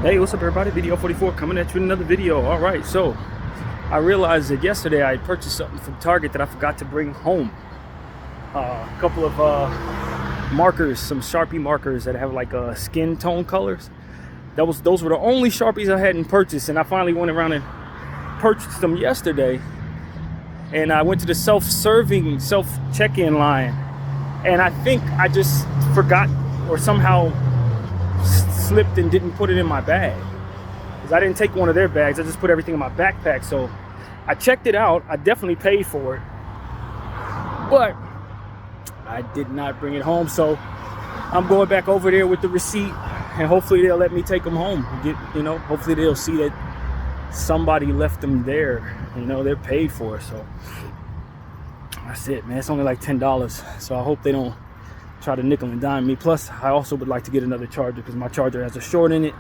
Hey, what's up everybody? Video 44 coming at you with another video. All right, so I realized that yesterday I purchased something from Target that I forgot to bring home. A couple of markers, some Sharpie markers that have like skin tone colors. Those were the only Sharpies I hadn't purchased, and I finally went around and purchased them yesterday. And I went to the self-serving, self-check-in line, and I think I just forgot or somehow slipped and didn't put it in my bag, because I didn't take one of their bags. I just put everything in my backpack. So I checked it out. I definitely paid for it, but I did not bring it home. So I'm going back over there with the receipt, and hopefully they'll let me take them home. Hopefully they'll see that somebody left them there. They're paid for. So that's it, man. It's only like $10. So I hope they don't try to nickel and dime me. Plus, I also would like to get another charger, because my charger has a short in it.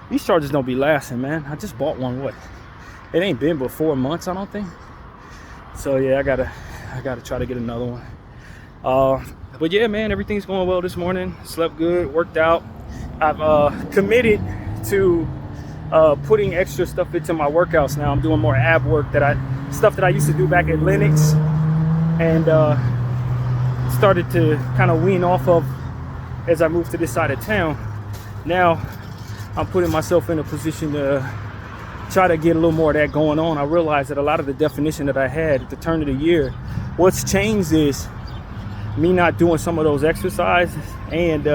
These chargers don't be lasting, man. I just bought one. It ain't been but 4 months, I don't think. So yeah, I gotta try to get another one. But yeah, man, everything's going well this morning. Slept good, worked out. I've committed to putting extra stuff into my workouts now. I'm doing more ab work, stuff that I used to do back at Lennox, and started to kind of wean off of as I moved to this side of town. Now I'm putting myself in a position to try to get a little more of that going on. I realized that a lot of the definition that I had at the turn of the year, what's changed is me not doing some of those exercises and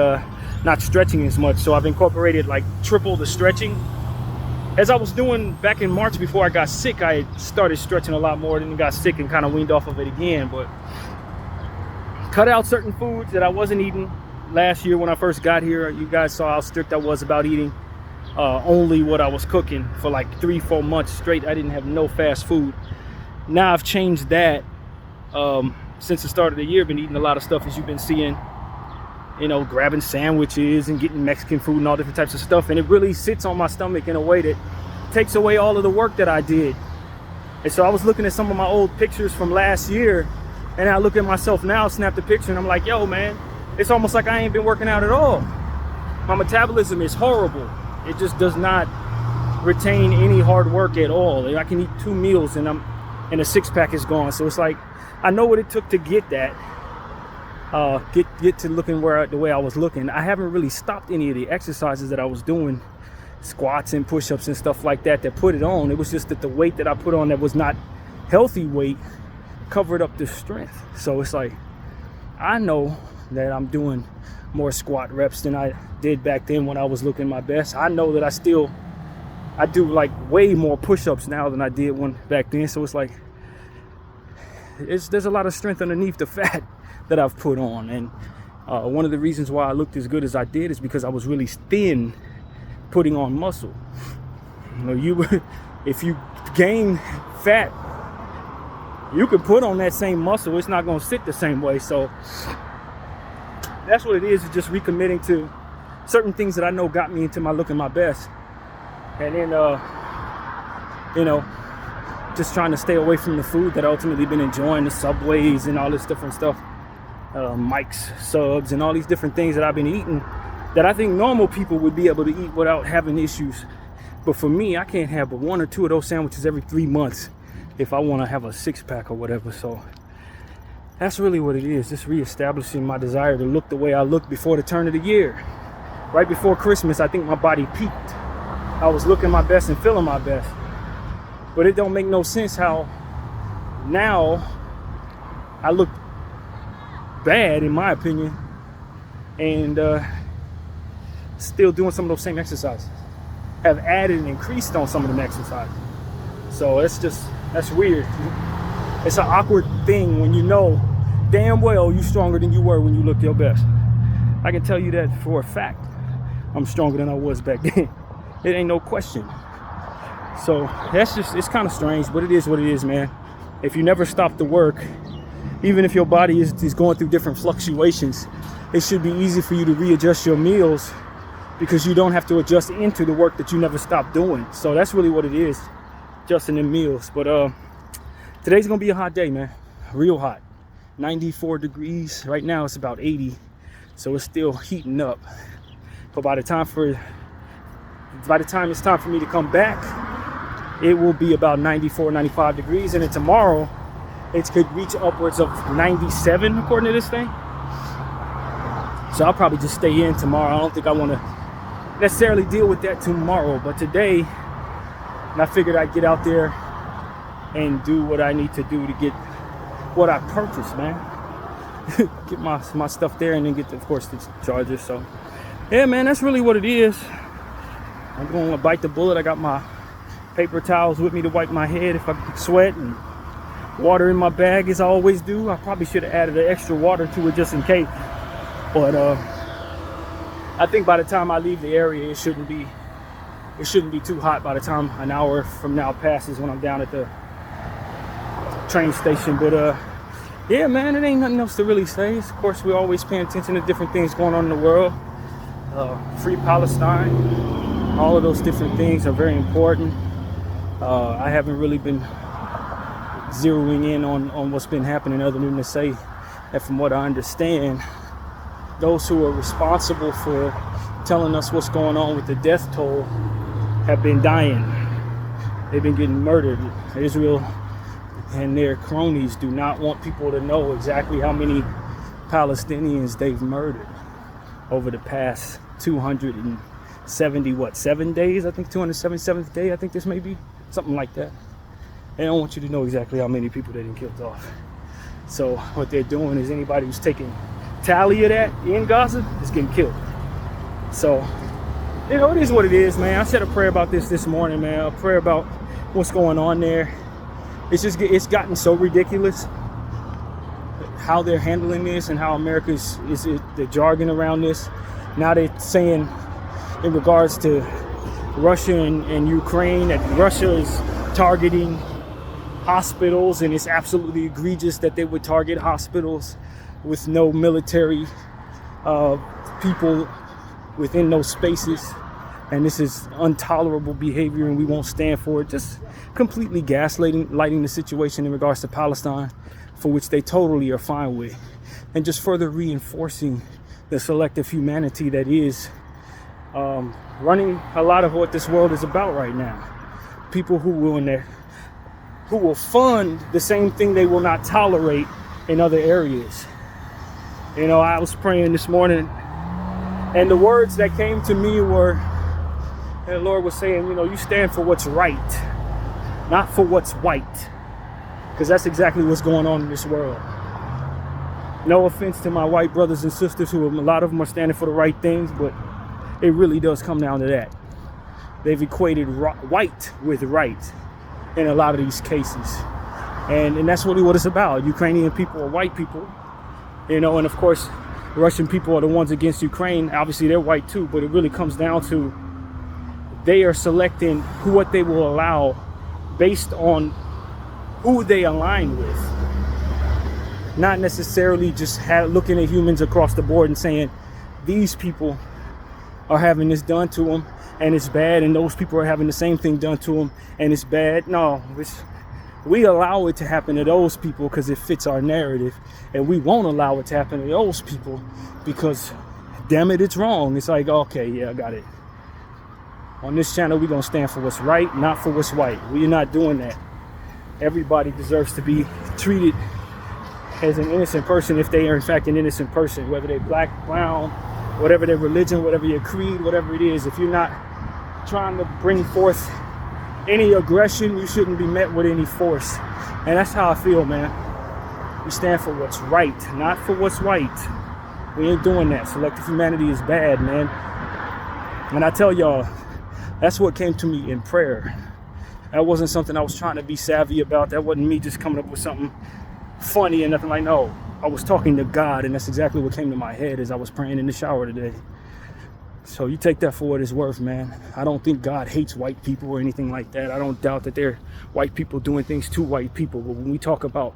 not stretching as much. So I've incorporated like triple the stretching. As I was doing back in March before I got sick, I started stretching a lot more, then got sick and kind of weaned off of it again. But cut out certain foods that I wasn't eating last year when I first got here. You guys saw how strict I was about eating only what I was cooking for like 3-4 months straight. I didn't have no fast food. Now I've changed that. Since the start of the year, been eating a lot of stuff, as you've been seeing, grabbing sandwiches and getting Mexican food and all different types of stuff. And it really sits on my stomach in a way that takes away all of the work that I did. And so I was looking at some of my old pictures from last year, and I look at myself now, snap the picture, and I'm like, yo, man, it's almost like I ain't been working out at all. My metabolism is horrible. It just does not retain any hard work at all. I can eat 2 meals and a six-pack is gone. So it's like, I know what it took to get that, get to looking the way I was looking. I haven't really stopped any of the exercises that I was doing, squats and push-ups and stuff like that put it on. It was just that the weight that I put on that was not healthy weight covered up the strength. So it's like, I know that I'm doing more squat reps than I did back then when I was looking my best. I know that I do like way more push-ups now than I did back then. So it's like, there's a lot of strength underneath the fat that I've put on. And one of the reasons why I looked as good as I did is because I was really thin putting on muscle. If you gain fat, you can put on that same muscle. It's not going to sit the same way. So that's what it is just recommitting to certain things that I know got me into my looking my best. And then, just trying to stay away from the food that I ultimately been enjoying, the Subways and all this different stuff, Mike's subs and all these different things that I've been eating that I think normal people would be able to eat without having issues. But for me, I can't have but 1 or 2 of those sandwiches every 3 months if I want to have a 6-pack or whatever. So that's really what it is, just reestablishing my desire to look the way I looked before the turn of the year. Right before Christmas, I think my body peaked. I was looking my best and feeling my best. But it don't make no sense how now I look bad, in my opinion, and still doing some of those same exercises. Have added and increased on some of them exercises. So that's weird. It's an awkward thing when you know damn well you're stronger than you were when you looked your best. I can tell you that for a fact. I'm stronger than I was back then. It ain't no question. So it's kind of strange, but it is what it is, man. If you never stop the work, even if your body is going through different fluctuations, it should be easy for you to readjust your meals, because you don't have to adjust into the work that you never stopped doing. So that's really what it is, adjusting in meals. But today's gonna be a hot day, man. Real hot. 94 degrees. Right now it's about 80. So it's still heating up. But by the time for by the time it's time for me to come back, it will be about 94, 95 degrees. And then tomorrow, it could reach upwards of 97, according to this thing. So I'll probably just stay in tomorrow. I don't think I want to necessarily deal with that tomorrow. But today, I figured I'd get out there and do what I need to do to get what I purchased, man. Get my stuff there and then get, of course, the charger. So, yeah, man, that's really what it is. I'm going to bite the bullet. I got my paper towels with me to wipe my head if I sweat, and water in my bag as I always do. I probably should have added an extra water to it just in case. But I think by the time I leave the area, it shouldn't be too hot by the time an hour from now passes when I'm down at the train station. But yeah, man, it ain't nothing else to really say. Of course, we're always paying attention to different things going on in the world. Free Palestine, all of those different things are very important. I haven't really been zeroing in on what's been happening, other than to say that from what I understand, those who are responsible for telling us what's going on with the death toll have been dying. They've been getting murdered. Israel and their cronies do not want people to know exactly how many Palestinians they've murdered over the past 277 days. I think 277th day, I think this may be something like that. They don't want you to know exactly how many people they done killed off. So what they're doing is anybody who's taking tally of that in Gaza is getting killed. So, you know, it is what it is, man. I said a prayer about this morning, man. A prayer about what's going on there. It's gotten so ridiculous how they're handling this and how America is the jargon around this. Now they're saying in regards to Russia and Ukraine that Russia is targeting hospitals, and it's absolutely egregious that they would target hospitals with no military people within those spaces. And this is intolerable behavior, and we won't stand for it. Just completely lighting the situation in regards to Palestine, for which they totally are fine with, and just further reinforcing the selective humanity that is running a lot of what this world is about right now. People who will fund the same thing they will not tolerate in other areas. You know, I was praying this morning, and the words that came to me were, and the Lord was saying, you know, you stand for what's right, not for what's white. Because that's exactly what's going on in this world. No offense to my white brothers and sisters, a lot of them are standing for the right things, but it really does come down to that. They've equated white with right in a lot of these cases. And that's really what it's about. Ukrainian people are white people, you know, and of course, Russian people are the ones against Ukraine. Obviously, they're white too, but it really comes down to they are selecting what they will allow based on who they align with. Not necessarily just looking at humans across the board and saying, these people are having this done to them and it's bad, and those people are having the same thing done to them and it's bad. No, we allow it to happen to those people because it fits our narrative, and we won't allow it to happen to those people because, damn it, it's wrong. It's like, okay, yeah, I got it. On this channel, we're going to stand for what's right, not for what's white. We're not doing that. Everybody deserves to be treated as an innocent person if they are in fact an innocent person, whether they're black, brown, whatever their religion, whatever your creed, whatever it is. If you're not trying to bring forth any aggression, you shouldn't be met with any force. And that's how I feel, man. We stand for what's right, not for what's white. We ain't doing that. Selective humanity is bad, man. And I tell y'all, that's what came to me in prayer. That wasn't something I was trying to be savvy about. That wasn't me just coming up with something funny and nothing like, no. I was talking to God, and that's exactly what came to my head as I was praying in the shower today. So you take that for what it's worth, man. I don't think God hates white people or anything like that. I don't doubt that there are white people doing things to white people. But when we talk about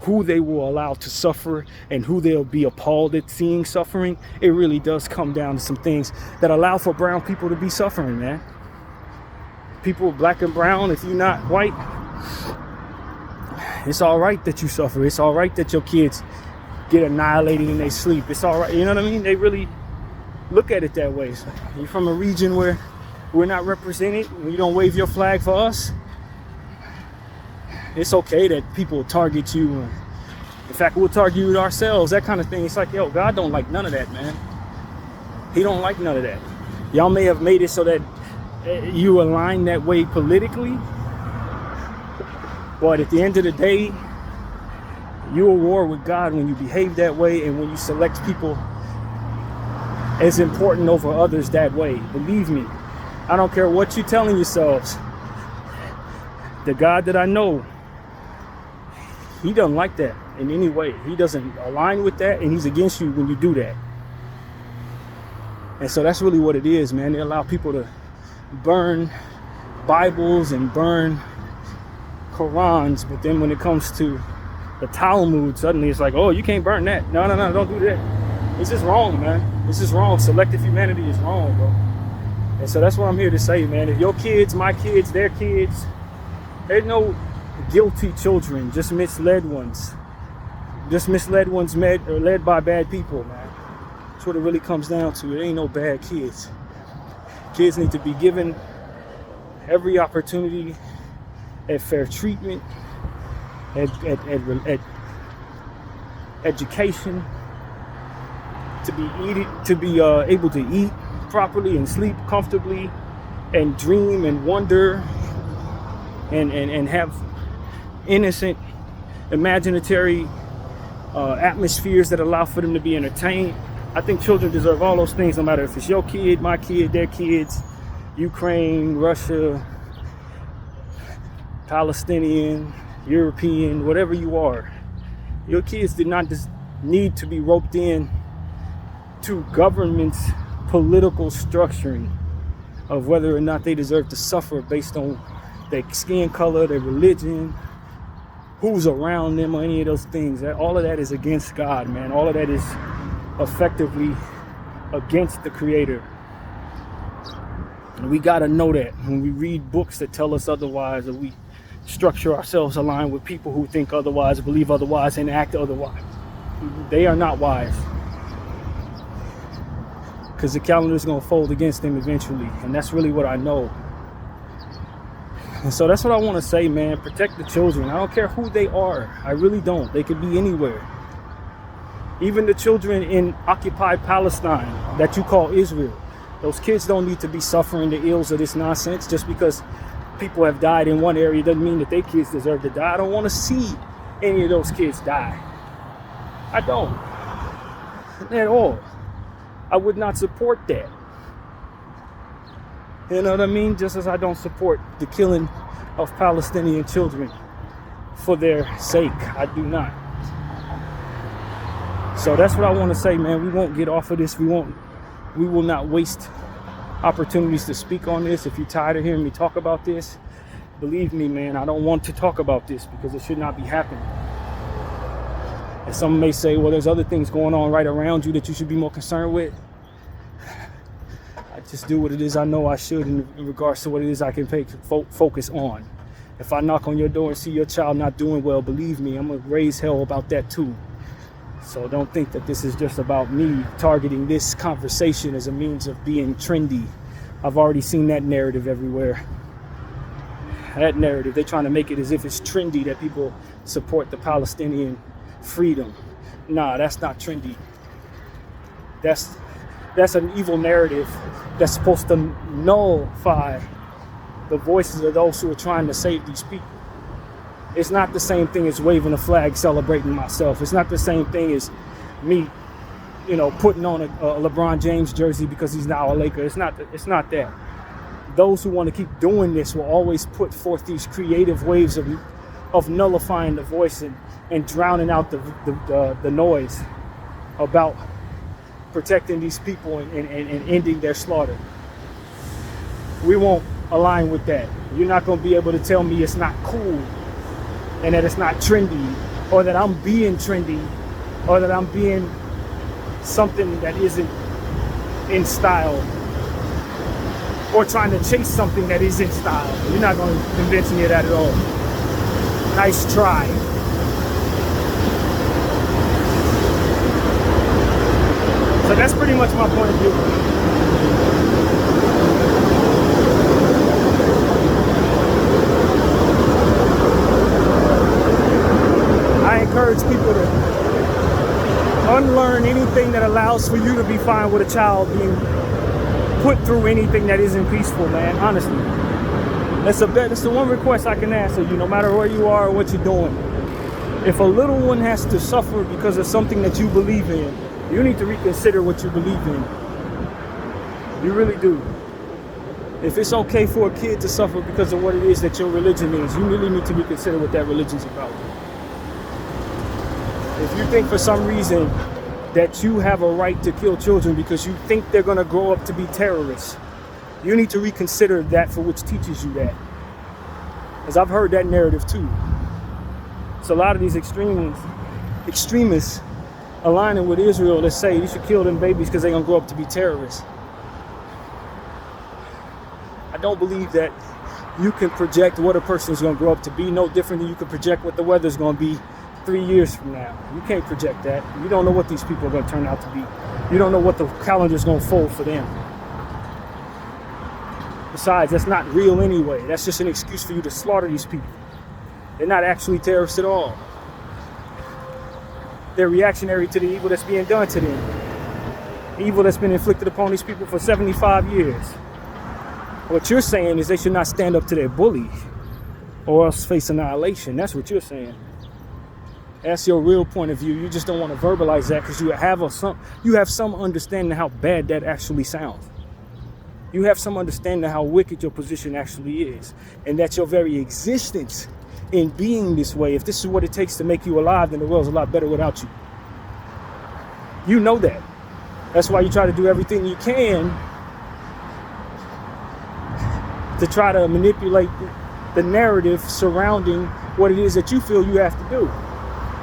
who they will allow to suffer and who they'll be appalled at seeing suffering, it really does come down to some things that allow for brown people to be suffering, man. People black and brown, if you're not white, it's all right that you suffer. It's all right that your kids get annihilated in their sleep. It's all right. You know what I mean? They really look at it that way. So you're from a region where we're not represented, when you don't wave your flag for us, it's okay that people target you. In fact, we'll target you ourselves, that kind of thing. It's like, yo, God don't like none of that, man. He don't like none of that. Y'all may have made it so that you align that way politically, but at the end of the day, you're at war with God when you behave that way and when you select people as important over others that way. Believe me, I don't care what you're telling yourselves. The God that I know, he doesn't like that in any way. He doesn't align with that, and he's against you when you do that. And so that's really what it is, man. They allow people to burn Bibles and burn Qurans, but then when it comes to the Talmud, suddenly it's like, oh, you can't burn that. No, don't do that. It's just wrong, man. It's just wrong. Selective humanity is wrong, bro. And so that's what I'm here to say, man. If your kids, my kids, their kids, there's no guilty children, just misled ones. Just misled ones led by bad people, man. That's what it really comes down to. It ain't no bad kids. Kids need to be given every opportunity at fair treatment, at education, to be able to eat properly and sleep comfortably and dream and wonder and have innocent, imaginatory atmospheres that allow for them to be entertained. I think children deserve all those things, no matter if it's your kid, my kid, their kids, Ukraine, Russia, Palestinian, European, whatever you are. Your kids did not just need to be roped in to government's political structuring of whether or not they deserve to suffer based on their skin color, their religion, who's around them, or any of those things. All of that is against God, man. All of that is effectively against the Creator. And we gotta know that when we read books that tell us otherwise, or we structure ourselves aligned with people who think otherwise, believe otherwise, and act otherwise. They are not wise, because the calendar is going to fold against them eventually, and that's really what I know. And so that's what I want to say, man. Protect the children. I don't care who they are. I really don't. They could be anywhere. Even the children in occupied Palestine that you call Israel. Those kids don't need to be suffering the ills of this nonsense. Just because people have died in one area doesn't mean that their kids deserve to die. I don't want to see any of those kids die. I don't. At all. I would not support that. You know what I mean? Just as I don't support the killing of Palestinian children for their sake. I do not. So that's what I want to say, man. We won't get off of this. We will not waste opportunities to speak on this. If you're tired of hearing me talk about this, believe me, man, I don't want to talk about this because it should not be happening. And some may say, well, there's other things going on right around you that you should be more concerned with. I just do what it is I know I should in regards to what it is I can focus on. If I knock on your door and see your child not doing well, believe me, I'm going to raise hell about that too. So don't think that this is just about me targeting this conversation as a means of being trendy. I've already seen that narrative everywhere. That narrative, they're trying to make it as if it's trendy that people support the Palestinian freedom. Nah, that's not trendy. That's an evil narrative that's supposed to nullify the voices of those who are trying to save these people. It's not the same thing as waving a flag, celebrating myself. It's not the same thing as me, putting on a LeBron James jersey because he's now a Laker. It's not that. Those who want to keep doing this will always put forth these creative waves of nullifying the voice and drowning out the noise about protecting these people and ending their slaughter. We won't align with that. You're not going to be able to tell me it's not cool and that it's not trendy, or that I'm being trendy, or that I'm being something that isn't in style, or trying to chase something that is in style. You're not going to convince me of that at all. Nice try. So that's pretty much my point of view. thing that allows for you to be fine with a child being put through anything that isn't peaceful, man. Honestly, that's the one request I can ask of you, no matter where you are or what you're doing. If a little one has to suffer because of something that you believe in, you need to reconsider what you believe in. You really do. If it's okay for a kid to suffer because of what it is that your religion is, you really need to reconsider what that religion's about. If you think for some reason that you have a right to kill children because you think they're going to grow up to be terrorists, you need to reconsider that for which teaches you that. Because I've heard that narrative too. So a lot of these extremists aligning with Israel that say you should kill them babies because they're going to grow up to be terrorists. I don't believe that you can project what a person is going to grow up to be, no different than you can project what the weather's going to be 3 years from now. You can't project that. You don't know what these people are going to turn out to be. You don't know what the calendar's going to fold for them. Besides, that's not real anyway. That's just an excuse for you to slaughter these people. They're not actually terrorists at all. They're reactionary to the evil that's being done to them. Evil that's been inflicted upon these people for 75 years. What you're saying is they should not stand up to their bully or else face annihilation. That's what you're saying. That's your real point of view. You just don't want to verbalize that because you have some understanding of how bad that actually sounds. You have some understanding of how wicked your position actually is. And that your very existence in being this way, if this is what it takes to make you alive, then the world's a lot better without you. You know that. That's why you try to do everything you can to try to manipulate the narrative surrounding what it is that you feel you have to do.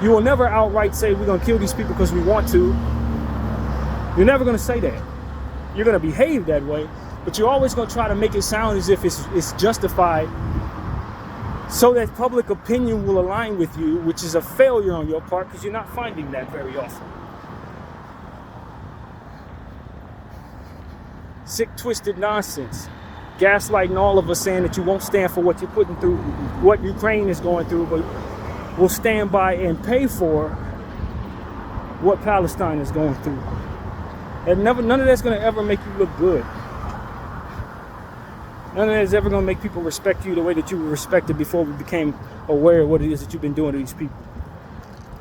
You will never outright say we're going to kill these people because we want to. You're never going to say that. You're going to behave that way, but you're always going to try to make it sound as if it's justified so that public opinion will align with you, which is a failure on your part because you're not finding that very often. Sick, twisted nonsense. Gaslighting all of us, saying that you won't stand for what you're putting through, what Ukraine is going through, but will stand by and pay for what Palestine is going through. And none of that's going to ever make you look good. None of that is ever going to make people respect you the way that you were respected before we became aware of what it is that you've been doing to these people.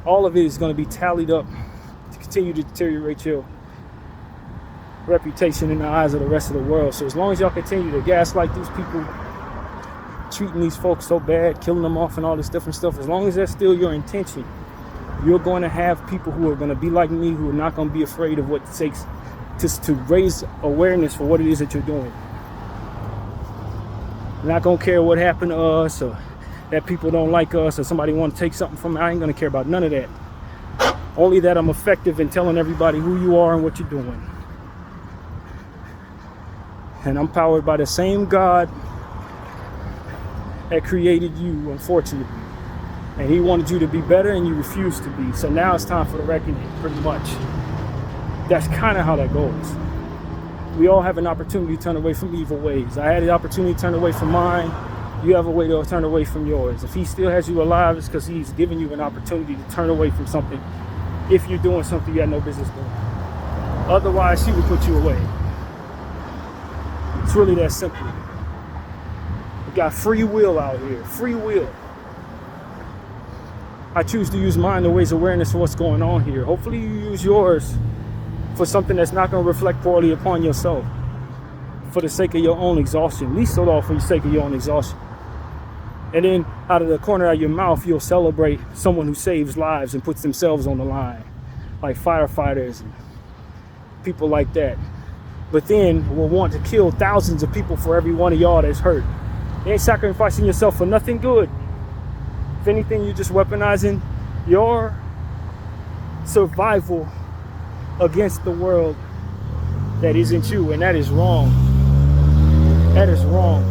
All of it is going to be tallied up to continue to deteriorate your reputation in the eyes of the rest of the world. So as long as y'all continue to gaslight these people, treating these folks so bad, killing them off and all this different stuff, as long as that's still your intention, you're going to have people who are going to be like me, who are not going to be afraid of what it takes to raise awareness for what it is that you're doing. You're not going to care what happened to us, or that people don't like us, or somebody want to take something from me. I ain't going to care about none of that. Only that I'm effective in telling everybody who you are and what you're doing. And I'm powered by the same God that created you, unfortunately. And he wanted you to be better and you refused to be. So now it's time for the reckoning, pretty much. That's kind of how that goes. We all have an opportunity to turn away from evil ways. I had the opportunity to turn away from mine. You have a way to turn away from yours. If he still has you alive, it's because he's giving you an opportunity to turn away from something if you're doing something you had no business doing. Otherwise, he would put you away. It's really that simple. We got free will out here. Free will. I choose to use mine to raise awareness for what's going on here. Hopefully you use yours for something that's not going to reflect poorly upon yourself for the sake of your own exhaustion. Least of all for the sake of your own exhaustion. And then out of the corner of your mouth, you'll celebrate someone who saves lives and puts themselves on the line. Like firefighters and people like that. But then will want to kill thousands of people for every one of y'all that's hurt. You ain't sacrificing yourself for nothing good. If anything, you're just weaponizing your survival against the world that isn't you, and that is wrong. That is wrong.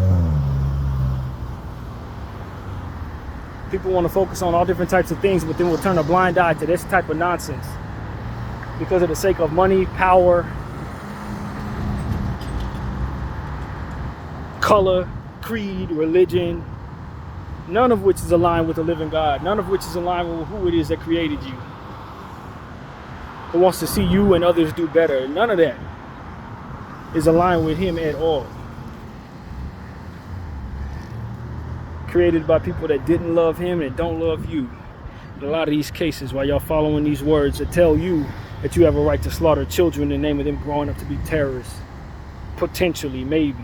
People want to focus on all different types of things, but then will turn a blind eye to this type of nonsense because of the sake of money, power, color, creed, religion, none of which is aligned with the living God, none of which is aligned with who it is that created you. who wants to see you and others do better. None of that is aligned with him at all. Created by people that didn't love him and don't love you. In a lot of these cases, while y'all following these words that tell you that you have a right to slaughter children in the name of them growing up to be terrorists. Potentially, maybe.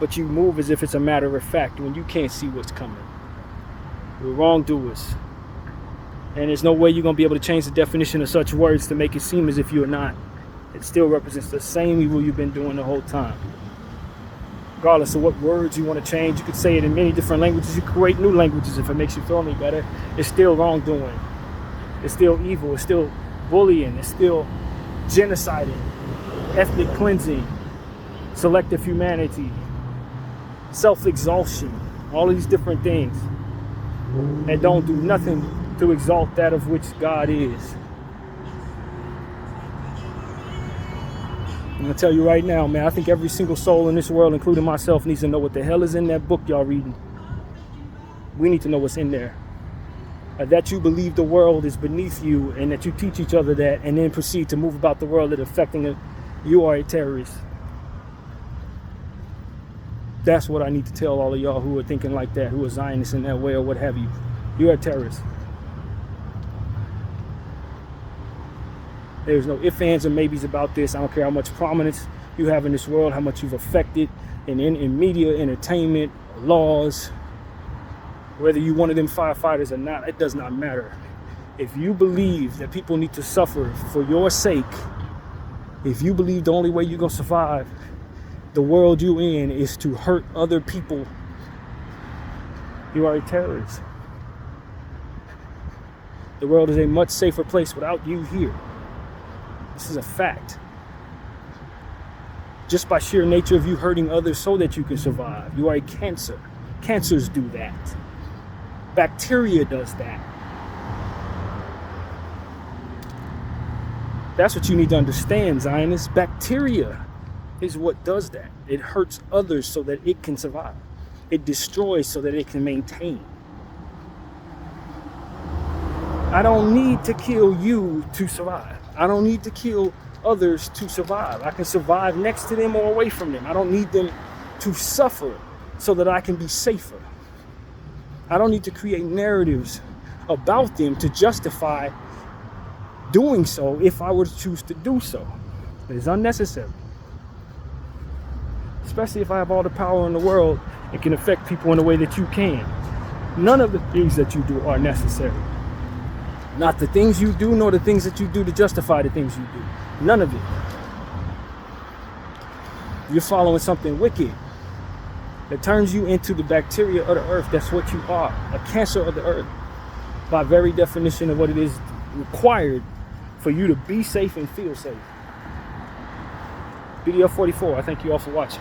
But you move as if it's a matter of fact when you can't see what's coming. We're wrongdoers. And there's no way you're going to be able to change the definition of such words to make it seem as if you're not. It still represents the same evil you've been doing the whole time. Regardless of what words you want to change, you could say it in many different languages. You create new languages if it makes you feel any better. It's still wrongdoing. It's still evil. It's still bullying. It's still genociding, ethnic cleansing, selective humanity, self-exhaustion, all of these different things that don't do nothing to exalt that of which God is. I'm gonna tell you right now, man, I think every single soul in this world, including myself, needs to know what the hell is in that book y'all reading. We need to know what's in there. That you believe the world is beneath you and that you teach each other that and then proceed to move about the world that affecting it. You are a terrorist. That's what I need to tell all of y'all who are thinking like that, who are Zionists in that way or what have you. You're a terrorist. There's no ifs, ands, or maybes about this. I don't care how much prominence you have in this world, how much you've affected in media, entertainment, laws, whether you're one of them firefighters or not, it does not matter. If you believe that people need to suffer for your sake, if you believe the only way you're going to survive the world you in is to hurt other people, you are a terrorist. The world is a much safer place without you here. This is a fact. Just by sheer nature of you hurting others so that you can survive. You are a cancer. Cancers do that. Bacteria does that. That's what you need to understand, Zionists. Bacteria is what does that. It hurts others so that it can survive. It destroys so that it can maintain. I don't need to kill you to survive. I don't need to kill others to survive. I can survive next to them or away from them. I don't need them to suffer so that I can be safer. I don't need to create narratives about them to justify doing so if I were to choose to do so. It is unnecessary. Especially if I have all the power in the world and can affect people in a way that you can. None of the things that you do are necessary. Not the things you do, nor the things that you do to justify the things you do. None of it. You're following something wicked that turns you into the bacteria of the earth. That's what you are, a cancer of the earth. By very definition of what it is required for you to be safe and feel safe. BDF 44, I thank you all for watching.